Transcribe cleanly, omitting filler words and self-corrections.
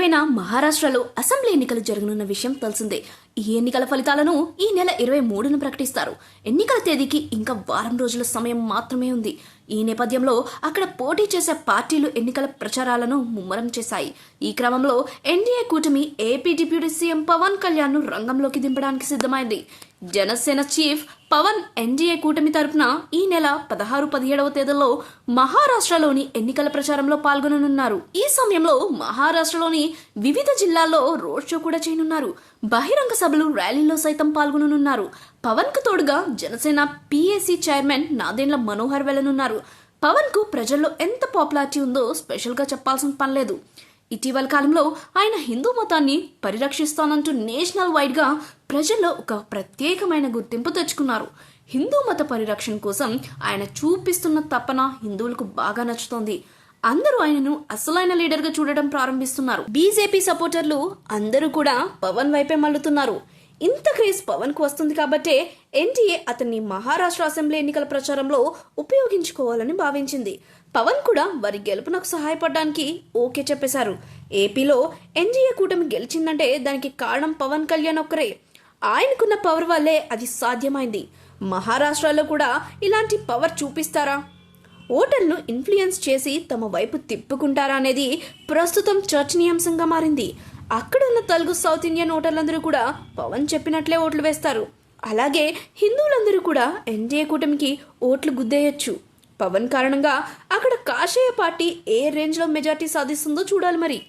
అయిన మహారాష్ట్రలో అసెంబ్లీ ఎన్నికలు జరగనున్న విషయం తెలిసిందే. ఈ ఎన్నికల ఫలితాలను ఈ నెల 23న ప్రకటిస్తారు. ఎన్నికల తేదీకి ఇంకా వారం రోజుల సమయం మాత్రమే ఉంది. ఈ నేపథ్యంలో అక్కడ పోటీ చేసే పార్టీలు ఎన్నికల ప్రచారాలను ముమ్మరం చేశాయి. ఈ క్రమంలో ఎన్డీఏ కూటమి ఏపీ డిప్యూటీ సీఎం పవన్ కళ్యాణ్ ను రంగంలోకి దింపడానికి సిద్ధమైంది. జనసేన చీఫ్ పవన్ ఎన్డీఏ కూటమి తరపున ఈ నెల 16-17వ తేదీల్లో మహారాష్ట్రలోని ఎన్నికల ప్రచారంలో పాల్గొననున్నారు. ఈ సమయంలో మహారాష్ట్రలోని వివిధ జిల్లాల్లో రోడ్ షో కూడా చేయనున్నారు. బహిరంగ సభలు, ర్యాలీల్లో సైతం పాల్గొననున్నారు. పవన్ కు తోడుగా జనసేన పీఏసీ చైర్మన్ నాదెండ్ల మనోహర్ వెళ్లనున్నారు. పవన్ కు ప్రజల్లో ఎంత పాపులారిటీ ఉందో స్పెషల్ గా చెప్పాల్సిన పనిలేదు. ఇటీవల కాలంలో ఆయన హిందూ మతాన్ని పరిరక్షిస్తానంటూ నేషనల్ వైడ్ గా ప్రజల్లో ఒక ప్రత్యేకమైన గుర్తింపు తెచ్చుకున్నారు. హిందూ మత పరిరక్షణ కోసం ఆయన చూపిస్తున్న తపన హిందువులకు బాగా నచ్చుతోంది. అందరూ ఆయనను అసలైన లీడర్ గా చూడడం ప్రారంభిస్తున్నారు. బీజేపీ సపోర్టర్లు అందరూ కూడా పవన్ వైపే మల్లుతున్నారు. ఇంత క్రేజ్ పవన్ కు వస్తుంది కాబట్టే ఎన్డీఏ అతన్ని మహారాష్ట్ర అసెంబ్లీ ఎన్నికల ప్రచారంలో ఉపయోగించుకోవాలని భావించింది. పవన్ కూడా వారి గెలుపునకు సహాయపడడానికి ఓకే చెప్పేశారు. ఏపీలో ఎన్డీఏ కూటమి గెలిచిందంటే దానికి కారణం పవన్ కళ్యాణ్ ఒక్కరే. ఆయనకున్న పవర్ వల్లే అది సాధ్యమైంది. మహారాష్ట్రలో కూడా ఇలాంటి పవర్ చూపిస్తారా? ఓటర్లను ఇన్ఫ్లుయెన్స్ చేసి తమ వైపు తిప్పుకుంటారా అనేది ప్రస్తుతం చర్చనీయాంశంగా మారింది. అక్కడున్న తెలుగు, సౌత్ ఇండియన్ ఓటర్లందరూ కూడా పవన్ చెప్పినట్లే ఓట్లు వేస్తారు. అలాగే హిందువులందరూ కూడా ఎన్డీఏ కూటమికి ఓట్లు గుద్దేయొచ్చు. పవన్ కారణంగా అక్కడ కాషాయ పార్టీ ఏ రేంజ్లో మెజార్టీ సాధిస్తుందో చూడాలి మరి.